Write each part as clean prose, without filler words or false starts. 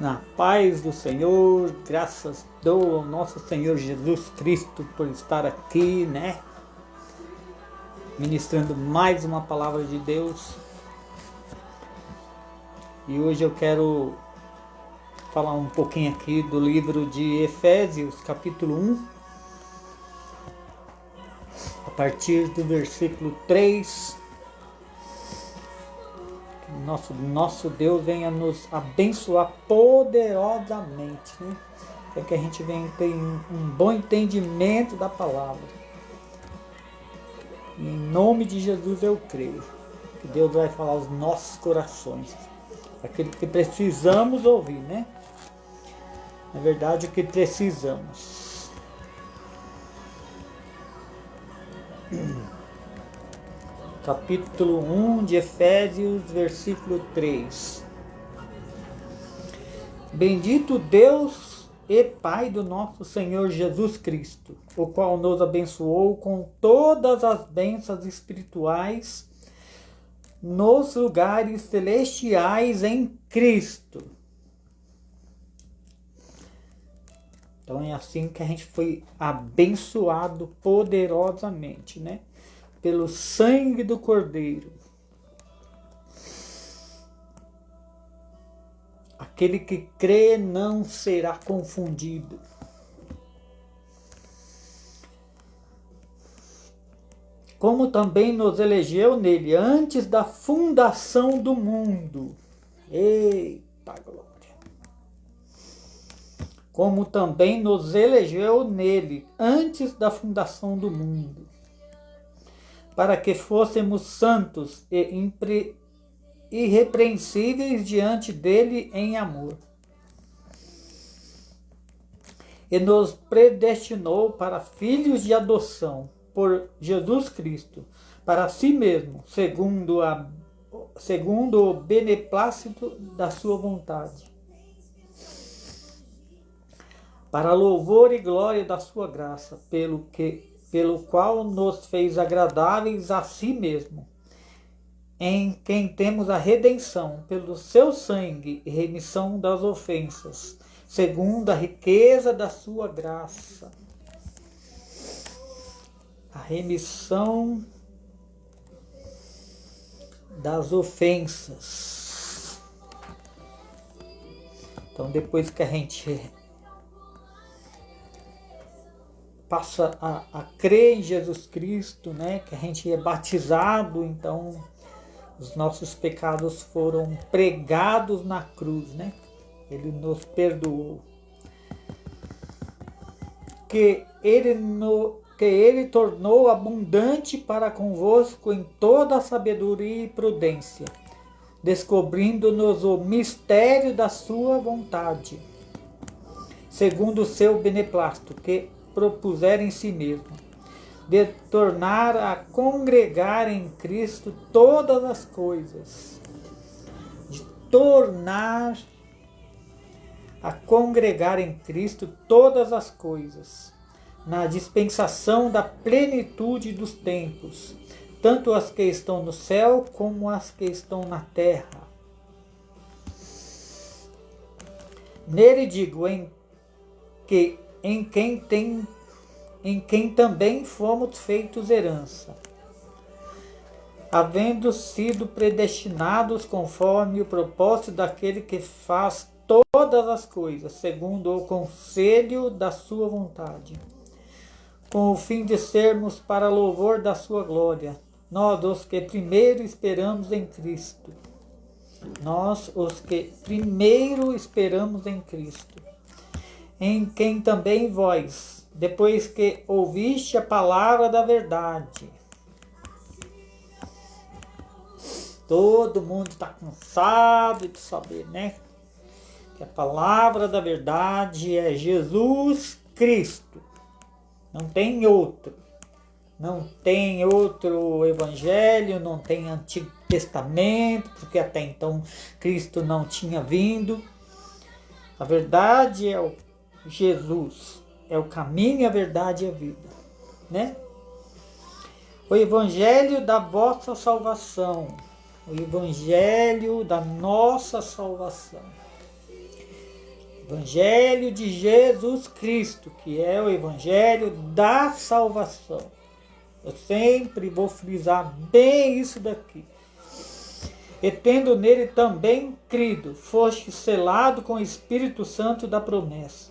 Na paz do Senhor, graças dou ao nosso Senhor Jesus Cristo por estar aqui, ministrando mais uma palavra de Deus. E hoje eu quero falar um pouquinho aqui do livro de Efésios, capítulo 1, a partir do versículo 3. Nosso Deus venha nos abençoar poderosamente, para que a gente venha ter um bom entendimento da palavra. Em nome de Jesus eu creio que Deus vai falar aos nossos corações, aquilo que precisamos ouvir, Na verdade, o que precisamos. Capítulo 1 de Efésios, versículo 3. Bendito Deus e Pai do nosso Senhor Jesus Cristo, o qual nos abençoou com todas as bênçãos espirituais nos lugares celestiais em Cristo. Então é assim que a gente foi abençoado poderosamente, pelo sangue do Cordeiro. Aquele que crê não será confundido. Como também nos elegeu nele antes da fundação do mundo. Eita glória! Como também nos elegeu nele antes da fundação do mundo, para que fôssemos santos e irrepreensíveis diante dele em amor. E nos predestinou para filhos de adoção por Jesus Cristo, para si mesmo, segundo o beneplácito da sua vontade, para louvor e glória da sua graça, pelo qual nos fez agradáveis a si mesmo, em quem temos a redenção pelo seu sangue e remissão das ofensas, segundo a riqueza da sua graça. A remissão das ofensas. Então, depois que a gente passa a crer em Jesus Cristo, que a gente é batizado, então os nossos pecados foram pregados na cruz, Ele nos perdoou. Que ele tornou abundante para convosco em toda a sabedoria e prudência, descobrindo-nos o mistério da sua vontade, segundo o seu beneplácito, que propusera em si mesmo, de tornar a congregar em Cristo todas as coisas. De tornar a congregar em Cristo todas as coisas, na dispensação da plenitude dos tempos, tanto as que estão no céu como as que estão na terra. Nele digo, em quem também fomos feitos herança, havendo sido predestinados conforme o propósito daquele que faz todas as coisas, segundo o conselho da sua vontade, com o fim de sermos para louvor da sua glória, nós os que primeiro esperamos em Cristo. Em quem também vós, depois que ouviste a palavra da verdade. Todo mundo está cansado de saber, que a palavra da verdade é Jesus Cristo. Não tem outro. Não tem outro evangelho, não tem Antigo Testamento, porque até então Cristo não tinha vindo. A verdade é o Jesus, é o caminho, a verdade e a vida, O evangelho da vossa salvação, o evangelho da nossa salvação. Evangelho de Jesus Cristo, que é o Evangelho da salvação. Eu sempre vou frisar bem isso daqui. E tendo nele também crido, foste selado com o Espírito Santo da promessa.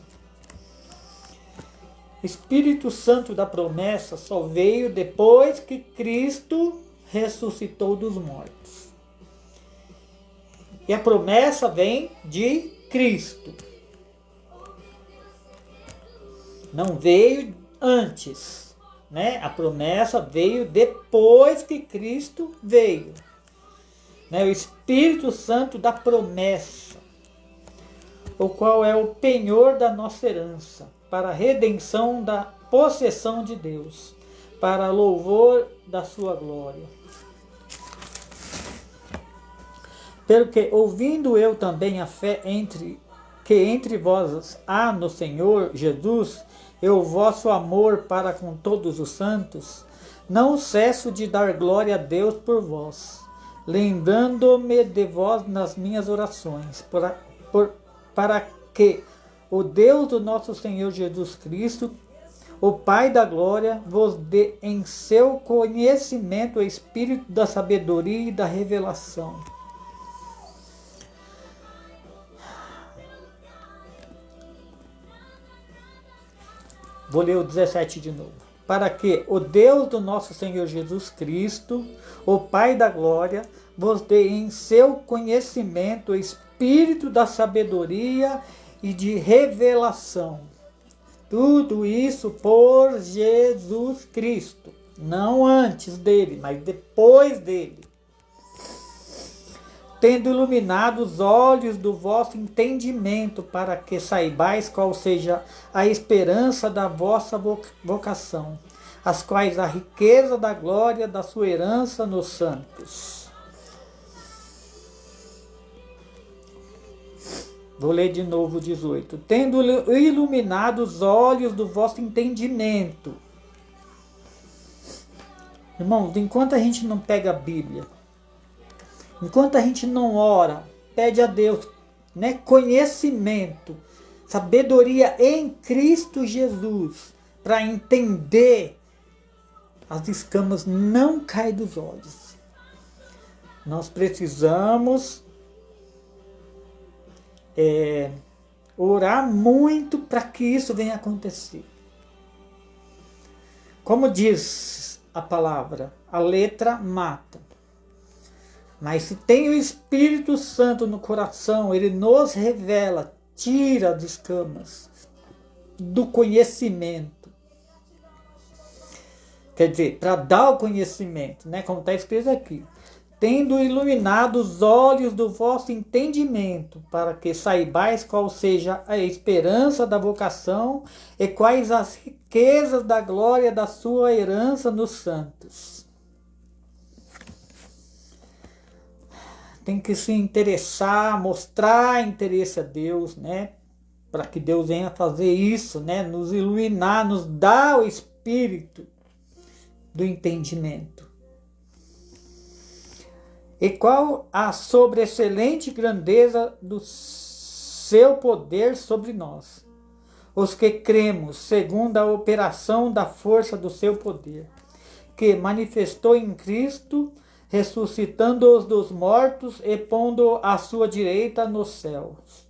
Espírito Santo da promessa só veio depois que Cristo ressuscitou dos mortos. E a promessa vem de Cristo. Não veio antes, né? A promessa veio depois que Cristo veio. Né? O Espírito Santo da promessa, o qual é o penhor da nossa herança, para a redenção da possessão de Deus, para louvor da sua glória. Pelo que, ouvindo eu também a fé que entre vós há no Senhor Jesus, e o vosso amor para com todos os santos, não cesso de dar glória a Deus por vós, lembrando-me de vós nas minhas orações, para que o Deus do nosso Senhor Jesus Cristo, o Pai da glória, vos dê em seu conhecimento o espírito da sabedoria e da revelação. Vou ler o 17 de novo. Para que o Deus do nosso Senhor Jesus Cristo, o Pai da glória, vos dê em seu conhecimento o espírito da sabedoria e de revelação. Tudo isso por Jesus Cristo. Não antes dele, mas depois dele. Tendo iluminado os olhos do vosso entendimento, para que saibais qual seja a esperança da vossa vocação, as quais a riqueza da glória da sua herança nos santos. Vou ler de novo o 18. Tendo iluminado os olhos do vosso entendimento. Irmãos, enquanto a gente não pega a Bíblia, enquanto a gente não ora, pede a Deus, né, conhecimento, sabedoria em Cristo Jesus, para entender, as escamas não caem dos olhos. Nós precisamos orar muito para que isso venha acontecer. Como diz a palavra, a letra mata. Mas se tem o Espírito Santo no coração, ele nos revela, tira as escamas do conhecimento. Quer dizer, para dar o conhecimento, né? Como está escrito aqui. Tendo iluminado os olhos do vosso entendimento, para que saibais qual seja a esperança da vocação e quais as riquezas da glória da sua herança nos santos. Tem que se interessar, mostrar interesse a Deus, né? Para que Deus venha fazer isso, né? Nos iluminar, nos dar o espírito do entendimento. E qual a sobreexcelente grandeza do seu poder sobre nós, os que cremos, segundo a operação da força do seu poder, que manifestou em Cristo, ressuscitando-os dos mortos e pondo à sua direita nos céus,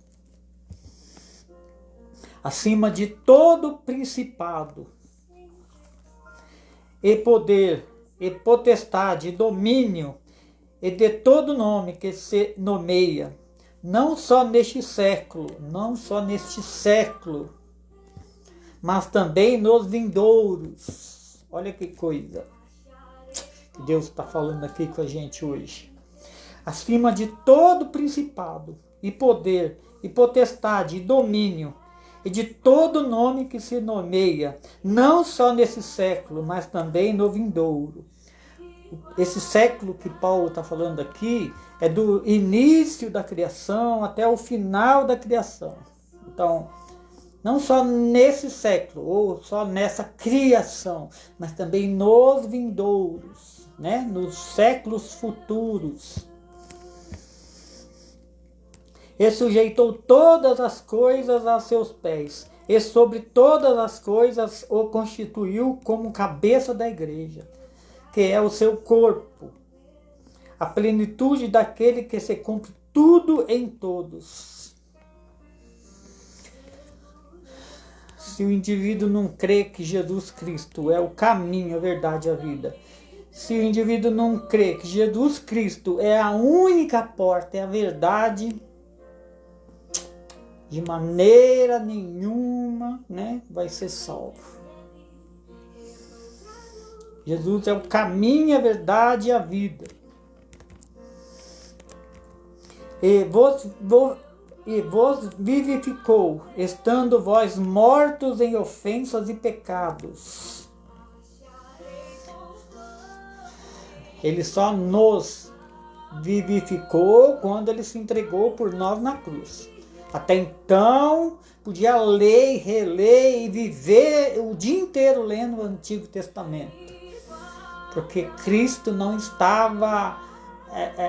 acima de todo principado, e poder, e potestade, e domínio, e de todo nome que se nomeia, não só neste século, mas também nos vindouros. Olha que coisa que Deus está falando aqui com a gente hoje. Acima de todo principado, e poder, e potestade, e domínio, e de todo nome que se nomeia, não só nesse século, mas também no vindouro. Esse século que Paulo está falando aqui é do início da criação até o final da criação. Então, não só nesse século, ou só nessa criação, mas também nos vindouros, né? Nos séculos futuros. e sujeitou todas as coisas a seus pés, e sobre todas as coisas o constituiu como cabeça da igreja, que é o seu corpo, a plenitude daquele que se cumpre tudo em todos. Se o indivíduo não crê que Jesus Cristo é o caminho, a verdade e a vida, se o indivíduo não crê que Jesus Cristo é a única porta, é a verdade, de maneira nenhuma, né, vai ser salvo. Jesus é o caminho, a verdade e a vida. E vos vivificou, estando vós mortos em ofensas e pecados. Ele só nos vivificou quando ele se entregou por nós na cruz. Até então, podia ler, reler e viver o dia inteiro lendo o Antigo Testamento. Porque Cristo não estava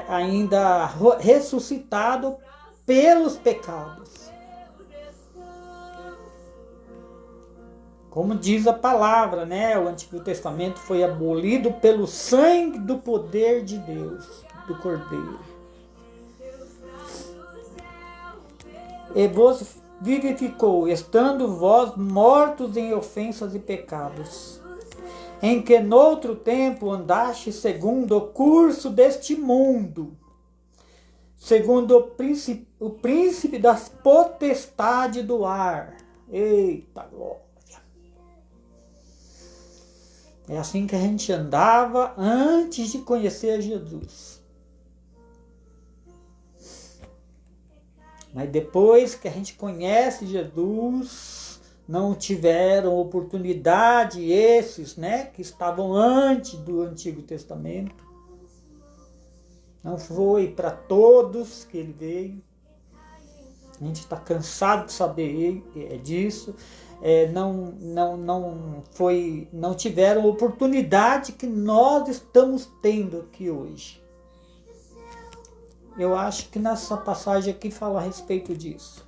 ainda ressuscitado pelos pecados. Como diz a palavra, né? O Antigo Testamento foi abolido pelo sangue do poder de Deus, do Cordeiro. E vos vivificou, estando vós mortos em ofensas e pecados, em que noutro tempo andaste segundo o curso deste mundo, segundo o príncipe das potestades do ar. Eita glória! É assim que a gente andava antes de conhecer Jesus. Mas depois que a gente conhece Jesus, não tiveram oportunidade esses, né, que estavam antes do Antigo Testamento. Não foi para todos que ele veio. A gente está cansado de saber disso. Não tiveram a oportunidade que nós estamos tendo aqui hoje. Eu acho que nessa passagem aqui fala a respeito disso.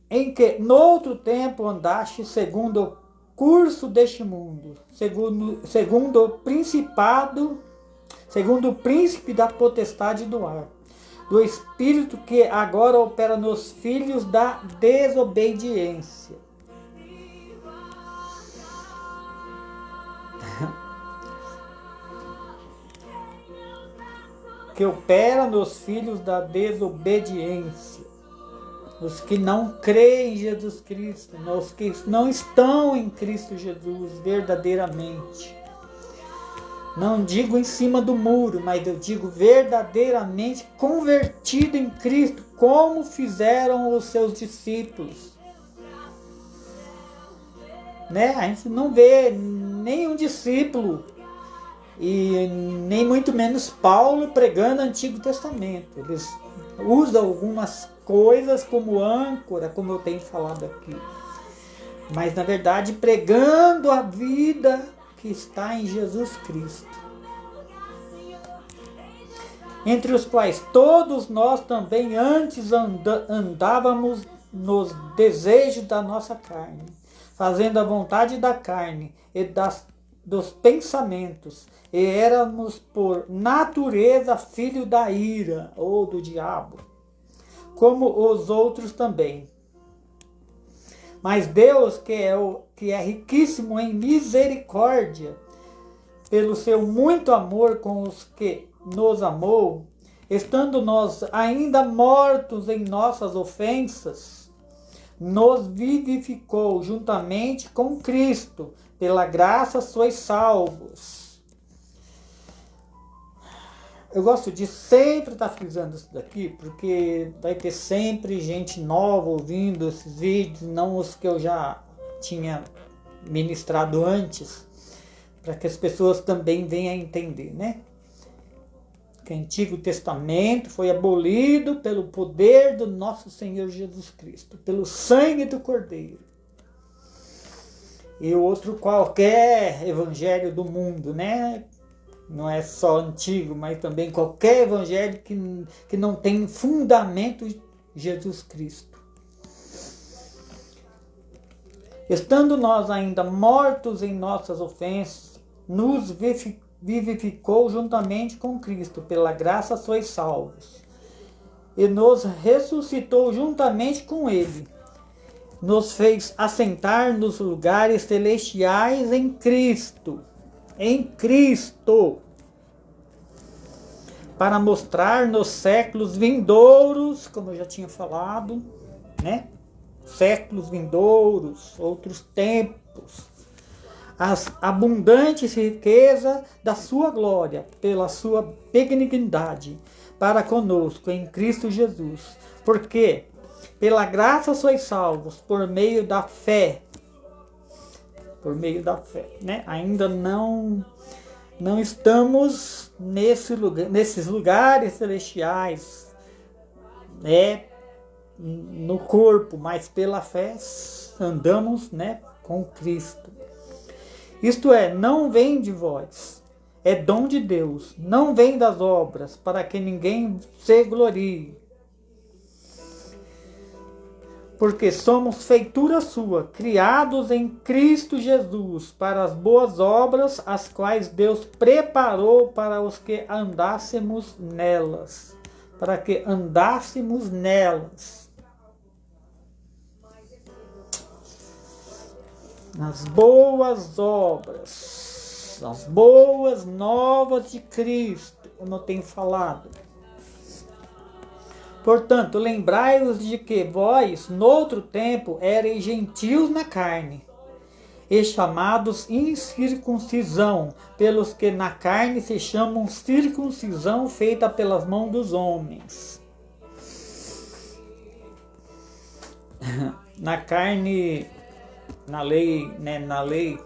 Em que no outro tempo andaste segundo o curso deste mundo, segundo o principado, segundo o príncipe da potestade do ar, do espírito que agora opera nos filhos da desobediência. Que opera nos filhos da desobediência. Os que não creem em Jesus Cristo, os que não estão em Cristo Jesus verdadeiramente. Não digo em cima do muro, mas eu digo verdadeiramente convertido em Cristo, como fizeram os seus discípulos. Né? A gente não vê nenhum discípulo, e nem muito menos Paulo pregando o Antigo Testamento. Eles usam algumas coisas como âncora, como eu tenho falado aqui. Mas na verdade pregando a vida que está em Jesus Cristo. Entre os quais todos nós também antes andávamos nos desejos da nossa carne, fazendo a vontade da carne e dos pensamentos, e éramos por natureza filho da ira, ou do diabo, como os outros também. Mas Deus, que é riquíssimo em misericórdia, pelo seu muito amor com os que nos amou, estando nós ainda mortos em nossas ofensas, nos vivificou juntamente com Cristo. Pela graça sois salvos. Eu gosto de sempre estar frisando isso daqui, porque vai ter sempre gente nova ouvindo esses vídeos, não os que eu já tinha ministrado antes, para que as pessoas também venham a entender, né? Que o Antigo Testamento foi abolido pelo poder do nosso Senhor Jesus Cristo, pelo sangue do Cordeiro. E outro qualquer evangelho do mundo, né? não é só antigo, mas também qualquer evangelho que não tem fundamento Jesus Cristo. Estando nós ainda mortos em nossas ofensas, nos vivificou juntamente com Cristo, pela graça sois salvos. E nos ressuscitou juntamente com Ele. Nos fez assentar nos lugares celestiais em Cristo. Em Cristo. Para mostrar nos séculos vindouros, como eu já tinha falado, né? Séculos vindouros, outros tempos, as abundantes riquezas da sua glória, pela sua benignidade, para conosco em Cristo Jesus. Porque pela graça sois salvos, por meio da fé. Por meio da fé, né? Ainda não estamos nesses lugares celestiais, né? No corpo, mas pela fé andamos, né, com Cristo. Isto é, não vem de vós, é dom de Deus, não vem das obras, para que ninguém se glorie. Porque somos feitura sua, criados em Cristo Jesus, para as boas obras, as quais Deus preparou para os que andássemos nelas. Para que andássemos nelas. Nas boas obras, as boas novas de Cristo, como eu tenho falado. Portanto, lembrai-vos de que vós, noutro tempo, erais gentios na carne, e chamados incircuncisão, pelos que na carne se chamam circuncisão feita pelas mãos dos homens. Na carne, na lei, né, na lei,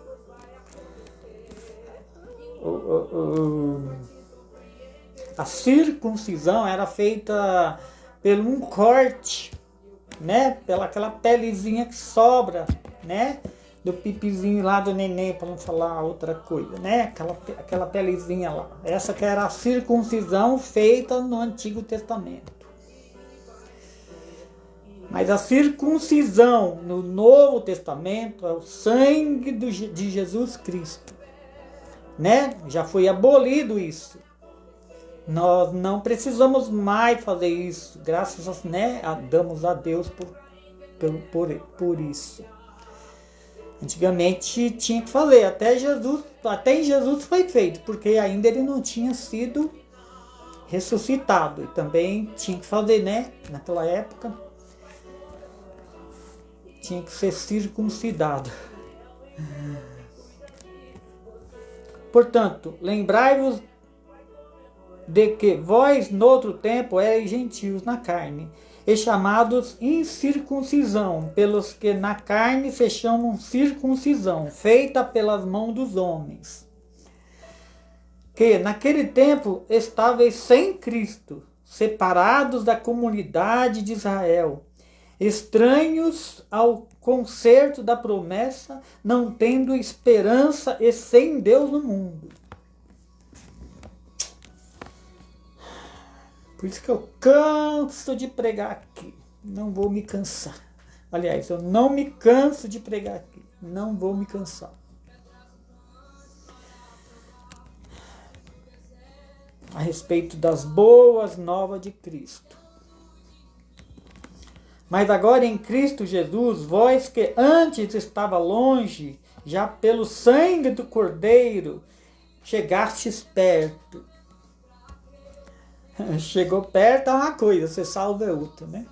a circuncisão era feita pelo um corte, né, pela aquela pelezinha que sobra, né, do pipizinho lá do neném, para não falar outra coisa, né, aquela pelezinha lá. Essa que era a circuncisão feita no Antigo Testamento. Mas a circuncisão no Novo Testamento é o sangue de Jesus Cristo, né? Já foi abolido isso. Nós não precisamos mais fazer isso, graças, né, damos a Deus por isso. Antigamente tinha que fazer, até em Jesus foi feito, porque ainda ele não tinha sido ressuscitado. E também tinha que fazer, né, naquela época, tinha que ser circuncidado. Portanto, lembrai-vos de que vós, noutro tempo, erais gentios na carne, e chamados incircuncisão, pelos que na carne se chamam circuncisão, feita pelas mãos dos homens. Que naquele tempo estáveis sem Cristo, separados da comunidade de Israel, estranhos ao concerto da promessa, não tendo esperança e sem Deus no mundo. Por isso que eu canso de pregar aqui. Não vou me cansar. Aliás, eu não me canso de pregar aqui. Não vou me cansar. A respeito das boas novas de Cristo. Mas agora em Cristo Jesus, vós que antes estava longe, já pelo sangue do Cordeiro, chegastes perto. Chegou perto é uma coisa, você salva é outra, né?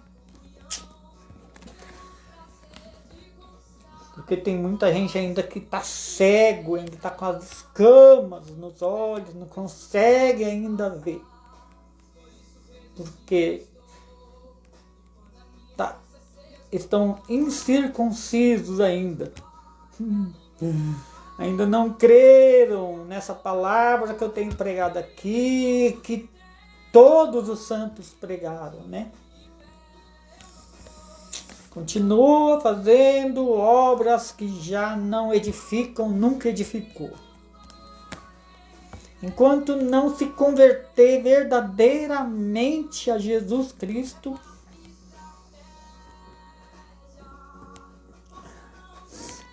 Porque tem muita gente ainda que está cego, ainda está com as escamas nos olhos, não consegue ainda ver. Porque estão incircuncisos ainda. Ainda não creram nessa palavra que eu tenho pregado aqui, que todos os santos pregaram, né? Continua fazendo obras que já não edificam, nunca edificou. enquanto não se converter verdadeiramente a Jesus Cristo,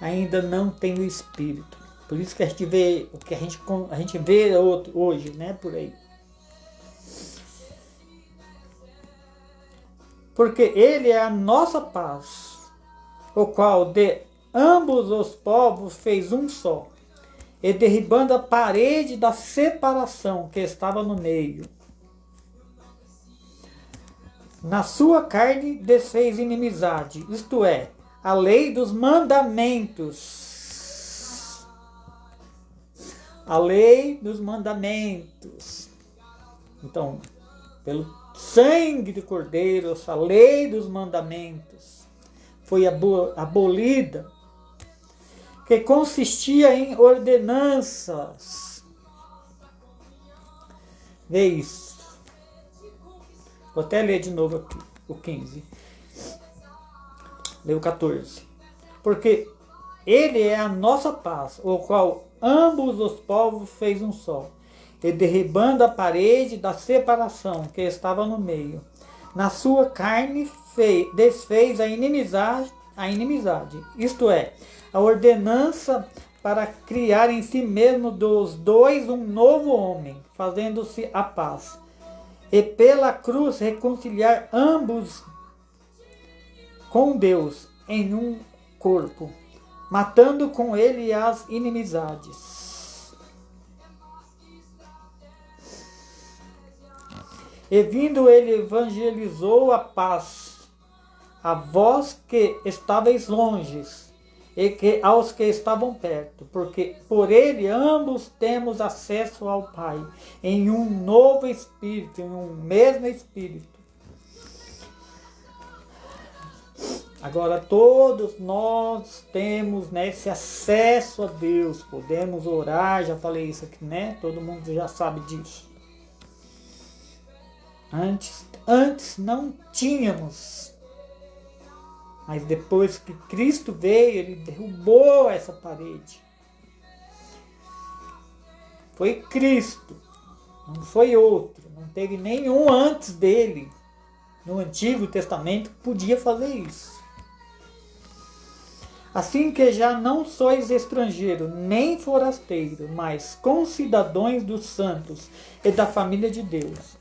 ainda não tem o Espírito. Por isso que a gente vê o que a gente vê hoje, né, por aí. Porque ele é a nossa paz, o qual de ambos os povos fez um só, e derribando a parede da separação que estava no meio. Na sua carne desfez inimizade, isto é, a lei dos mandamentos. A lei dos mandamentos. Então, pelo sangue do Cordeiro, essa lei dos mandamentos foi abolida, que consistia em ordenanças. Vê isso. Vou até ler de novo aqui, o 15. Lê o 14. Porque ele é a nossa paz, o qual ambos os povos fez um só, e derribando a parede da separação que estava no meio, na sua carne desfez a inimizade, isto é, a ordenança para criar em si mesmo dos dois um novo homem, fazendo-se a paz, e pela cruz reconciliar ambos com Deus em um corpo, matando com ele as inimizades. E vindo ele evangelizou a paz a vós que estáveis longes e que aos que estavam perto, porque por ele ambos temos acesso ao Pai em um novo Espírito, em um mesmo Espírito. Agora todos nós temos, né, esse acesso a Deus, podemos orar, já falei isso aqui, né? Todo mundo já sabe disso. Antes não tínhamos, mas depois que Cristo veio, ele derrubou essa parede. Foi Cristo, não foi outro, não teve nenhum antes dele no Antigo Testamento que podia fazer isso. Assim que já não sois estrangeiro, nem forasteiro, mas concidadãos dos santos e da família de Deus,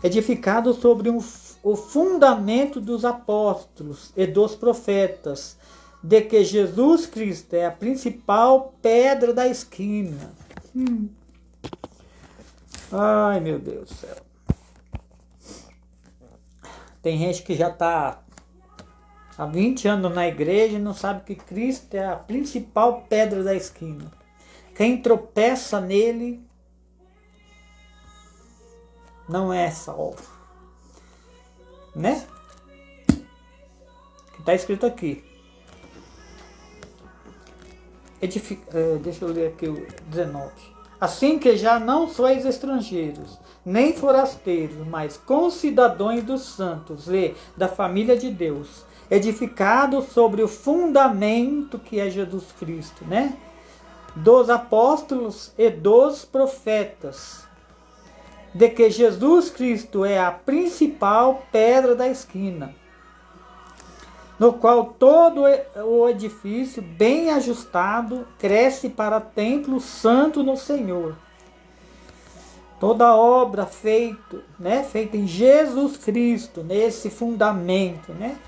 edificado sobre o fundamento dos apóstolos e dos profetas, de que Jesus Cristo é a principal pedra da esquina. Ai, meu Deus do céu. Tem gente que já está há 20 anos na igreja e não sabe que Cristo é a principal pedra da esquina. Quem tropeça nele não é salvo. Né? Está escrito aqui. Deixa eu ler aqui o 19. Assim que já não sois estrangeiros, nem forasteiros, mas concidadãos dos santos e da família de Deus, edificados sobre o fundamento que é Jesus Cristo, né? Dos apóstolos e dos profetas, de que Jesus Cristo é a principal pedra da esquina, no qual todo o edifício bem ajustado cresce para templo santo no Senhor. Toda obra feita em Jesus Cristo, nesse fundamento, né?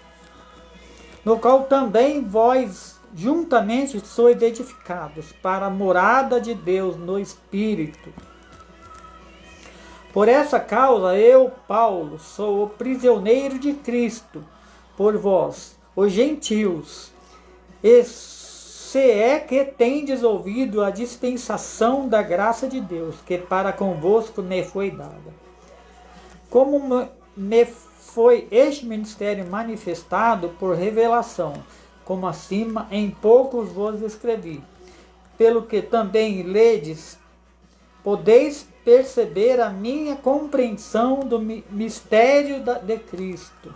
No qual também vós juntamente sois edificados para a morada de Deus no Espírito. Por essa causa eu, Paulo, sou o prisioneiro de Cristo por vós, os gentios, e se é que tendes ouvido a dispensação da graça de Deus, que para convosco me foi dada. Como me foi este ministério manifestado por revelação, como acima em poucos vos escrevi, pelo que também ledes, podeis perceber a minha compreensão do mistério de Cristo.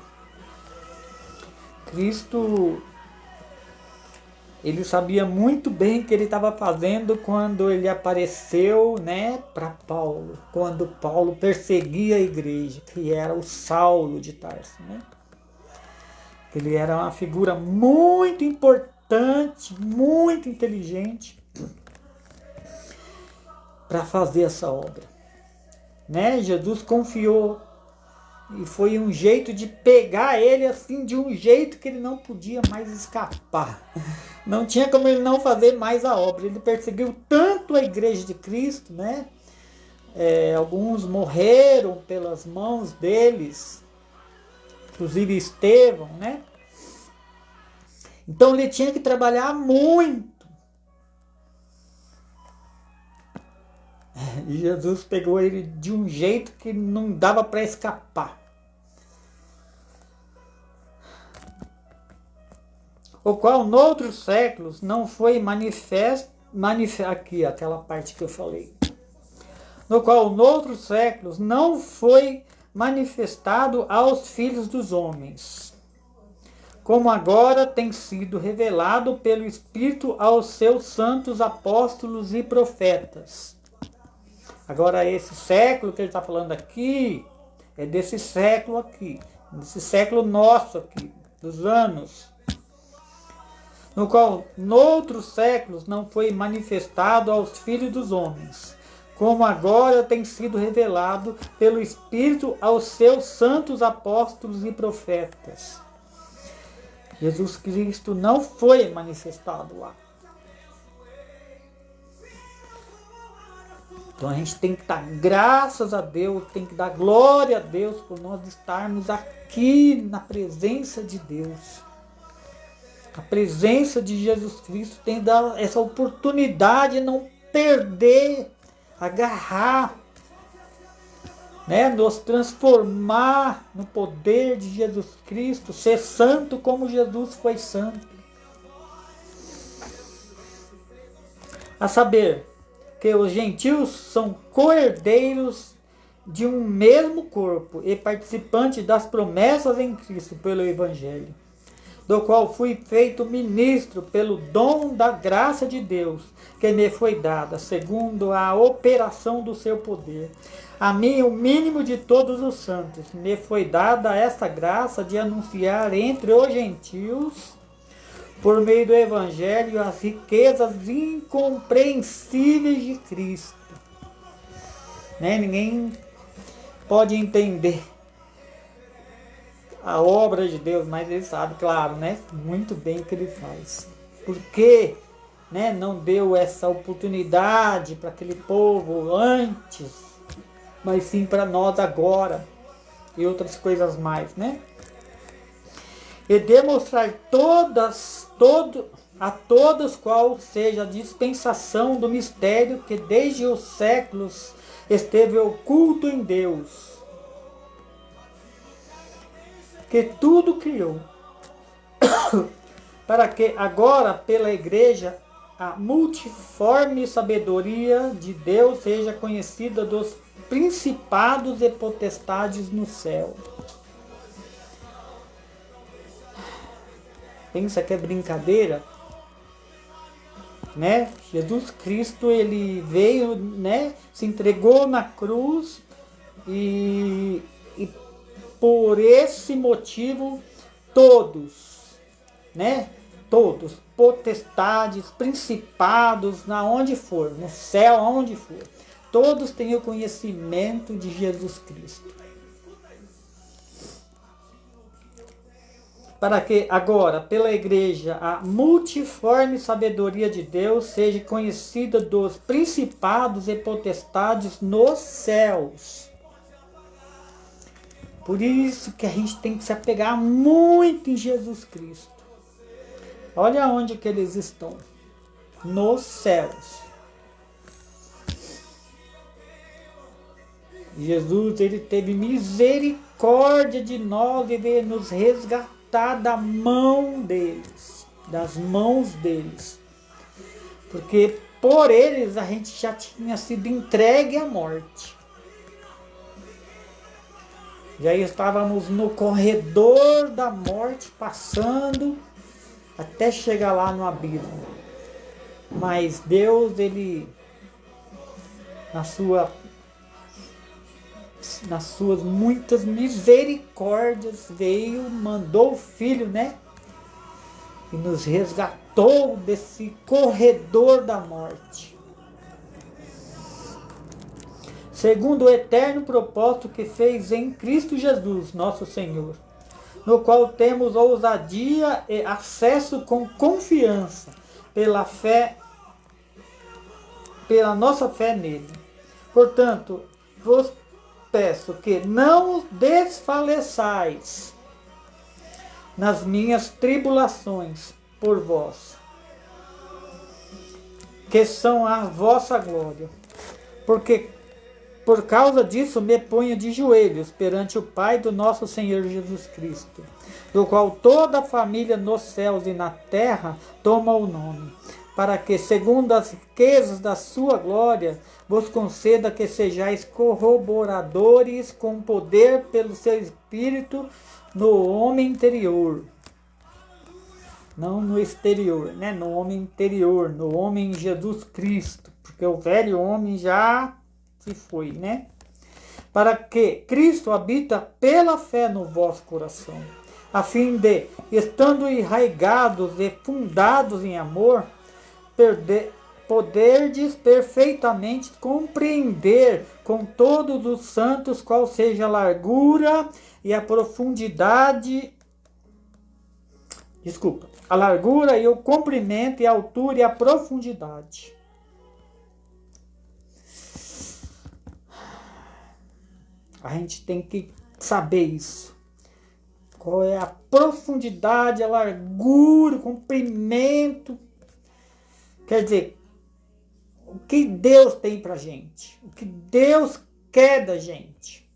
Cristo, Ele sabia muito bem o que ele estava fazendo quando ele apareceu, né, para Paulo, quando Paulo perseguia a igreja, que era o Saulo de Tarso, né? Ele era uma figura muito importante, muito inteligente para fazer essa obra, né? Jesus confiou e foi um jeito de pegar ele assim, de um jeito que ele não podia mais escapar. Não tinha como ele não fazer mais a obra. Ele perseguiu tanto a igreja de Cristo, né? Alguns morreram pelas mãos deles, inclusive Estevão, né? Então ele tinha que trabalhar muito. E Jesus pegou ele de um jeito que não dava para escapar. O qual noutros séculos não foi manifesto, aqui aquela parte que eu falei, no qual noutros séculos não foi manifestado aos filhos dos homens, como agora tem sido revelado pelo Espírito aos seus santos apóstolos e profetas. Agora esse século que ele está falando aqui, é desse século aqui, desse século nosso aqui, dos anos, no qual noutros séculos não foi manifestado aos filhos dos homens, como agora tem sido revelado pelo Espírito aos seus santos apóstolos e profetas. Jesus Cristo não foi manifestado lá. Então a gente tem que dar graças a Deus, tem que dar glória a Deus por nós estarmos aqui na presença de Deus. A presença de Jesus Cristo tem que dar essa oportunidade de não perder, agarrar, né? Nos transformar no poder de Jesus Cristo, ser santo como Jesus foi santo. A saber, que os gentios são co-herdeiros de um mesmo corpo e participantes das promessas em Cristo pelo Evangelho, do qual fui feito ministro pelo dom da graça de Deus, que me foi dada, segundo a operação do seu poder. A mim, o mínimo de todos os santos, me foi dada esta graça de anunciar entre os gentios, por meio do Evangelho, as riquezas incompreensíveis de Cristo. Né? Ninguém pode entender a obra de Deus, mas ele sabe, claro, né, muito bem o que ele faz. Por que, né, não deu essa oportunidade para aquele povo antes, mas sim para nós agora, e outras coisas mais, né? E demonstrar a todos qual seja a dispensação do mistério que desde os séculos esteve oculto em Deus, que tudo criou, para que agora pela igreja a multiforme sabedoria de Deus seja conhecida dos principados e potestades no céu. Pensa que é brincadeira? Né? Jesus Cristo, ele veio, né, se entregou na cruz e por esse motivo todos, né, todos, potestades, principados, na onde for, no céu, aonde for, todos têm o conhecimento de Jesus Cristo. Para que agora, pela igreja, a multiforme sabedoria de Deus seja conhecida dos principados e potestades nos céus. Por isso que a gente tem que se apegar muito em Jesus Cristo. Olha onde que eles estão. Nos céus. Jesus, ele teve misericórdia de nós e veio nos resgatar da mão deles, das mãos deles, porque por eles a gente já tinha sido entregue à morte, já estávamos no corredor da morte, passando, até chegar lá no abismo. Mas Deus, ele, nas suas muitas misericórdias, veio, mandou o Filho, né? E nos resgatou desse corredor da morte. Segundo o eterno propósito que fez em Cristo Jesus, nosso Senhor, no qual temos ousadia e acesso com confiança pela fé, pela nossa fé nele. Portanto, vos peço que não desfaleçais nas minhas tribulações por vós, que são a vossa glória, porque por causa disso me ponho de joelhos perante o Pai do nosso Senhor Jesus Cristo, do qual toda a família nos céus e na terra toma o nome, para que, segundo as riquezas da sua glória, vos conceda que sejais corroboradores com poder pelo seu Espírito no homem interior. Não no exterior, né? No homem interior, no homem Jesus Cristo, porque o velho homem já se foi, né? Para que Cristo habita pela fé no vosso coração, a fim de, estando enraigados e fundados em amor, poderdes perfeitamente compreender com todos os santos qual seja a largura e a profundidade, a largura e o comprimento e a altura e a profundidade. A gente tem que saber isso. Qual é a profundidade, a largura, o comprimento. Quer dizer, o que Deus tem pra gente. O que Deus quer da gente.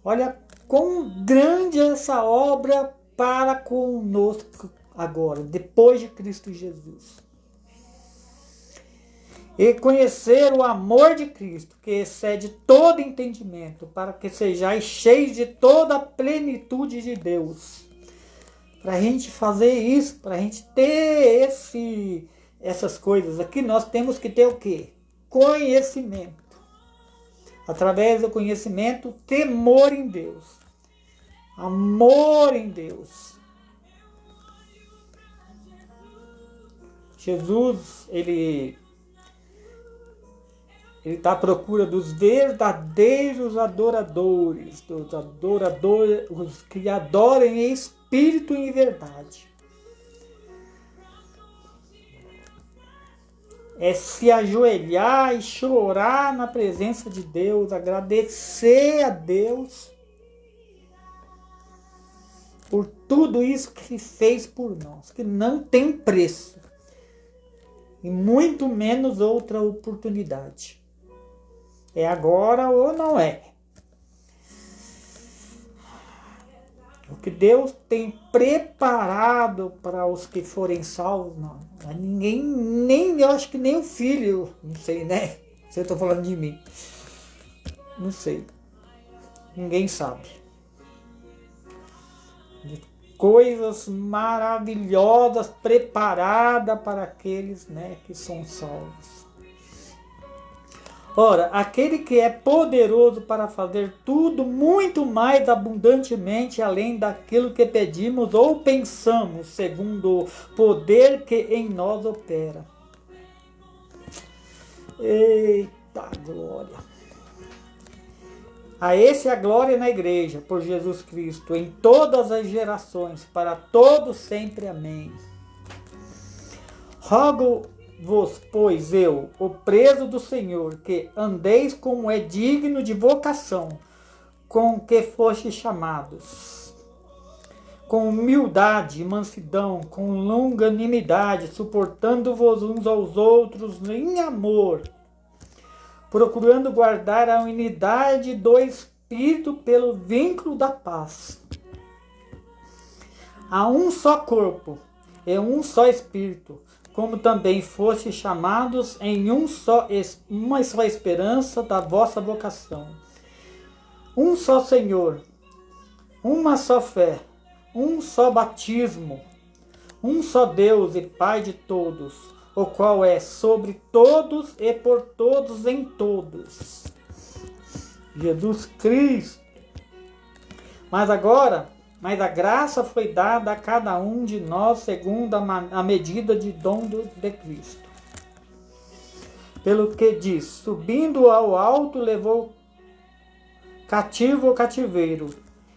Olha quão grande é essa obra para conosco agora, depois de Cristo Jesus. E conhecer o amor de Cristo, que excede todo entendimento, para que sejais cheios de toda a plenitude de Deus. Para a gente fazer isso, para a gente ter essas coisas aqui, nós temos que ter o quê? Conhecimento. Através do conhecimento, temor em Deus. Amor em Deus. Jesus, ele está à procura dos verdadeiros adoradores, os que adoram em espírito e em verdade. É se ajoelhar e chorar na presença de Deus, agradecer a Deus por tudo isso que Ele fez por nós, que não tem preço, e muito menos outra oportunidade. É agora ou não é. O que Deus tem preparado para os que forem salvos, não. Ninguém, nem eu acho que nem o filho, não sei, né? Se eu estou falando de mim. Não sei. Ninguém sabe. De coisas maravilhosas preparadas para aqueles, né, que são salvos. Ora, aquele que é poderoso para fazer tudo muito mais abundantemente além daquilo que pedimos ou pensamos, segundo o poder que em nós opera. Eita glória! A esse a glória na igreja, por Jesus Cristo, em todas as gerações, para todos sempre. Amém. Rogo-vos, pois eu, o preso do Senhor, que andeis como é digno de vocação, com que fostes chamados, com humildade e mansidão, com longanimidade, suportando-vos uns aos outros em amor, procurando guardar a unidade do Espírito pelo vínculo da paz. Há um só corpo e um só Espírito, como também fostes chamados em uma só esperança da vossa vocação. Um só Senhor, uma só fé, um só batismo, um só Deus e Pai de todos, o qual é sobre todos e por todos em todos. Jesus Cristo. Mas a graça foi dada a cada um de nós segundo a medida de dom de Cristo. Pelo que diz, subindo ao alto, levou cativo o cativeiro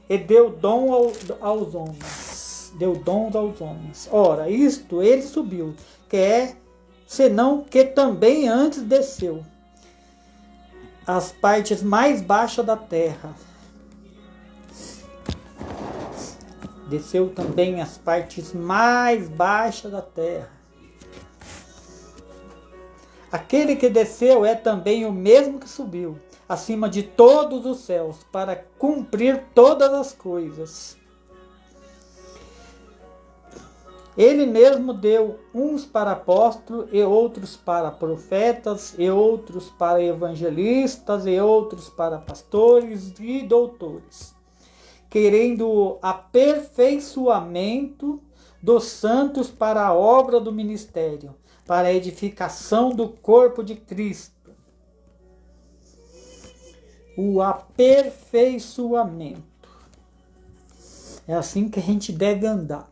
e deu dom aos homens. Deu dons aos homens. Ora, isto ele subiu, que é, senão que também antes desceu as partes mais baixas da terra. Desceu também as partes mais baixas da terra. Aquele que desceu é também o mesmo que subiu, acima de todos os céus, para cumprir todas as coisas. Ele mesmo deu uns para apóstolos, e outros para profetas, e outros para evangelistas, e outros para pastores e doutores, querendo o aperfeiçoamento dos santos para a obra do ministério, para a edificação do corpo de Cristo. O aperfeiçoamento. É assim que a gente deve andar,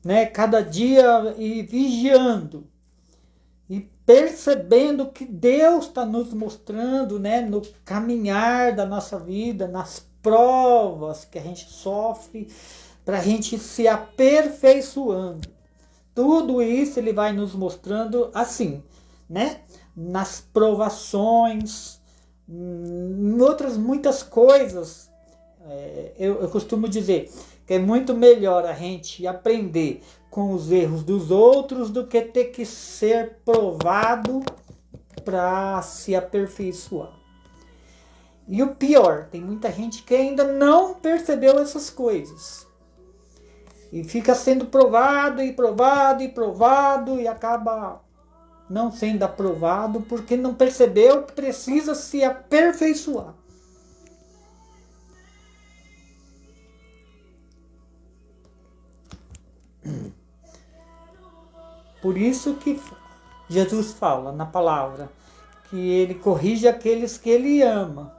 né? Cada dia ir vigiando e percebendo que Deus está nos mostrando, né? No caminhar da nossa vida, nas provas que a gente sofre, para a gente se aperfeiçoando. Tudo isso ele vai nos mostrando assim, né? Nas provações, em outras muitas coisas. Eu costumo dizer que é muito melhor a gente aprender com os erros dos outros do que ter que ser provado para se aperfeiçoar. E o pior, tem muita gente que ainda não percebeu essas coisas. E fica sendo provado e provado e provado e acaba não sendo aprovado porque não percebeu que precisa se aperfeiçoar. Por isso que Jesus fala na palavra que ele corrige aqueles que ele ama.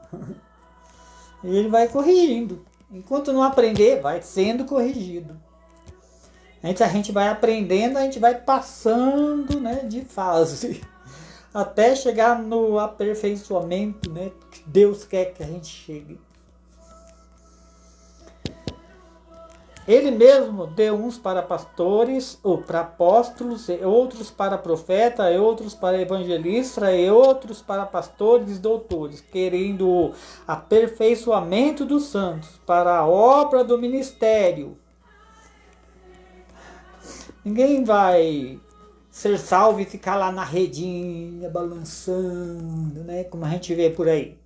E ele vai corrigindo. Enquanto não aprender, vai sendo corrigido. A gente vai aprendendo, a gente vai passando, né, de fase. Até chegar no aperfeiçoamento, né, que Deus quer que a gente chegue. Ele mesmo deu uns para pastores, ou para apóstolos, e outros para profetas, e outros para evangelistas, e outros para pastores e doutores, querendo o aperfeiçoamento dos santos, para a obra do ministério. Ninguém vai ser salvo e ficar lá na redinha, balançando, né? Como a gente vê por aí.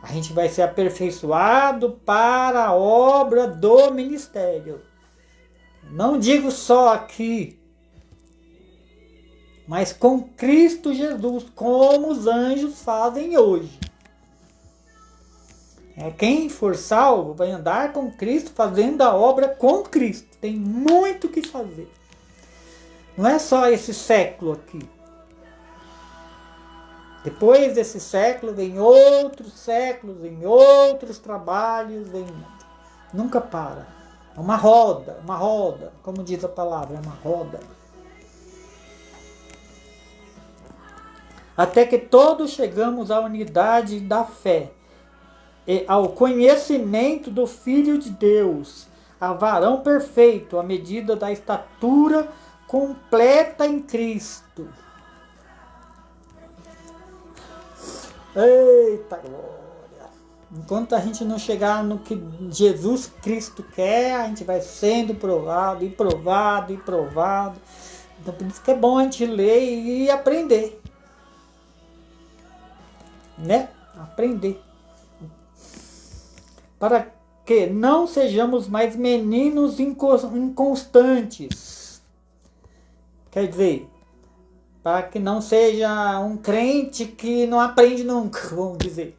A gente vai ser aperfeiçoado para a obra do ministério. Não digo só aqui, mas com Cristo Jesus, como os anjos fazem hoje. Quem for salvo vai andar com Cristo, fazendo a obra com Cristo. Tem muito o que fazer. Não é só esse século aqui. Depois desse século vem outros séculos, vem outros trabalhos, nunca para. É uma roda, como diz a palavra, é uma roda. Até que todos chegamos à unidade da fé e ao conhecimento do Filho de Deus, a varão perfeito, à medida da estatura completa em Cristo. Eita glória! Enquanto a gente não chegar no que Jesus Cristo quer, a gente vai sendo provado e provado e provado. Então por isso que é bom a gente ler e aprender. Né? Aprender. Para que não sejamos mais meninos inconstantes. Quer dizer, para que não seja um crente que não aprende nunca, vamos dizer.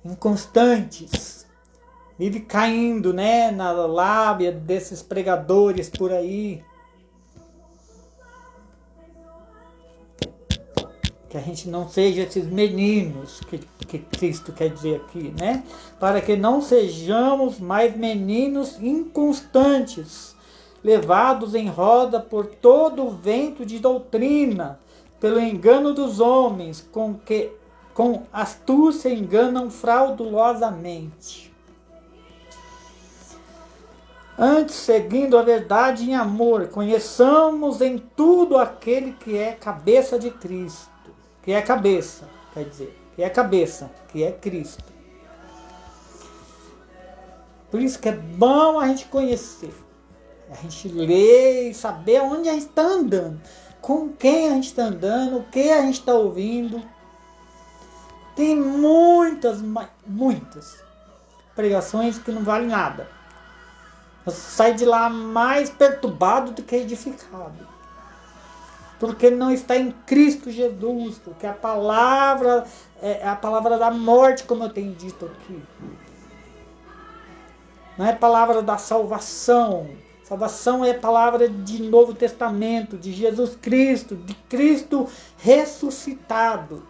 Inconstantes, vive caindo, né, na lábia desses pregadores por aí. Que a gente não seja esses meninos, que Cristo quer dizer aqui, né? Para que não sejamos mais meninos inconstantes, levados em roda por todo o vento de doutrina, pelo engano dos homens, com astúcia enganam fraudulosamente. Antes, seguindo a verdade em amor, conheçamos em tudo aquele que é cabeça de Cristo. Que é cabeça, quer dizer, que é cabeça, que é Cristo. Por isso que é bom a gente conhecer, a gente ler e saber onde a gente está andando, com quem a gente está andando, o que a gente está ouvindo. Tem muitas pregações que não valem nada. Você sai de lá mais perturbado do que edificado. Porque não está em Cristo Jesus, porque a palavra é a palavra da morte, como eu tenho dito aqui. Não é a palavra da salvação. Salvação é a palavra de Novo Testamento, de Jesus Cristo, de Cristo ressuscitado.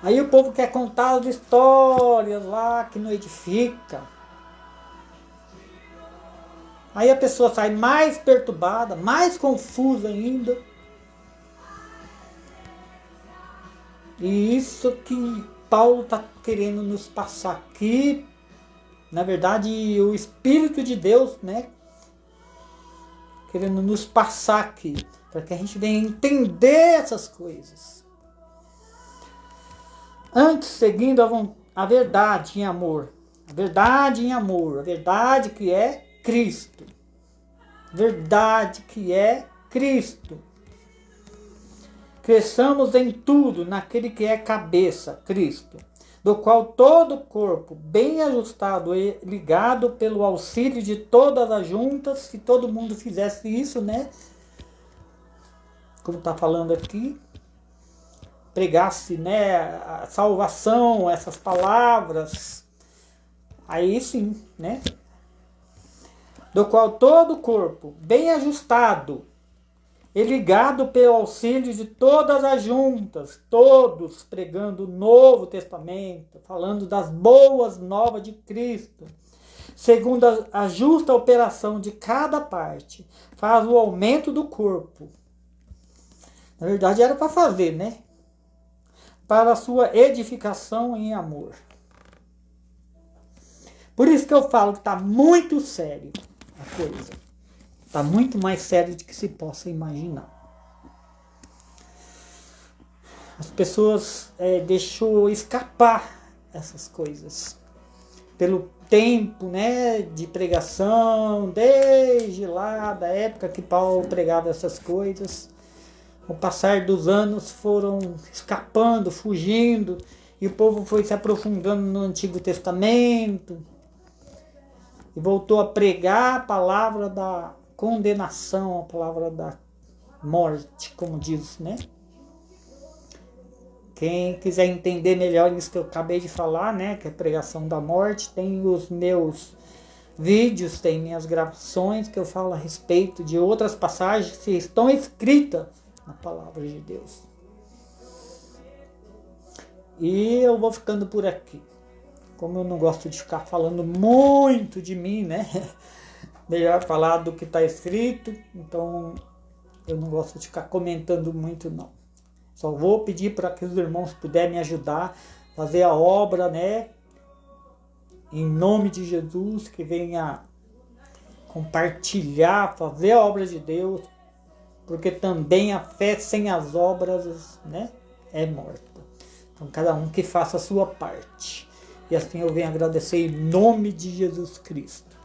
Aí o povo quer contar as histórias lá que não edifica. Aí a pessoa sai mais perturbada, mais confusa ainda. E isso que Paulo está querendo nos passar aqui, na verdade, o Espírito de Deus, né? Querendo nos passar aqui, para que a gente venha entender essas coisas. Antes, seguindo a verdade em amor. A verdade em amor. A verdade que é Cristo. Verdade que é Cristo. Cresçamos em tudo naquele que é cabeça, Cristo, do qual todo o corpo, bem ajustado e ligado pelo auxílio de todas as juntas, se todo mundo fizesse isso, né? Como está falando aqui, pregasse, né, a salvação, essas palavras, aí sim, né? Do qual todo o corpo, bem ajustado e ligado pelo auxílio de todas as juntas, todos pregando o Novo Testamento, falando das boas novas de Cristo, segundo a justa operação de cada parte, faz o aumento do corpo. Na verdade era para fazer, né? Para a sua edificação em amor. Por isso que eu falo que está muito sério a coisa. Está muito mais sério do que se possa imaginar. As pessoas deixou escapar essas coisas. Pelo tempo, né, de pregação, desde lá da época que Paulo pregava essas coisas. Com o passar dos anos foram escapando, fugindo, e o povo foi se aprofundando no Antigo Testamento e voltou a pregar a palavra da condenação, a palavra da morte, como diz, né? Quem quiser entender melhor isso que eu acabei de falar, né, que é a pregação da morte, tem os meus vídeos, tem minhas gravações que eu falo a respeito de outras passagens que estão escritas na palavra de Deus. E eu vou ficando por aqui. Como eu não gosto de ficar falando muito de mim, né? Melhor falar do que está escrito. Então eu não gosto de ficar comentando muito, não. Só vou pedir para que os irmãos puderem me ajudar a fazer a obra, né? Em nome de Jesus, que venha compartilhar, fazer a obra de Deus, porque também a fé sem as obras, né, é morta. Então cada um que faça a sua parte. E assim eu venho agradecer em nome de Jesus Cristo.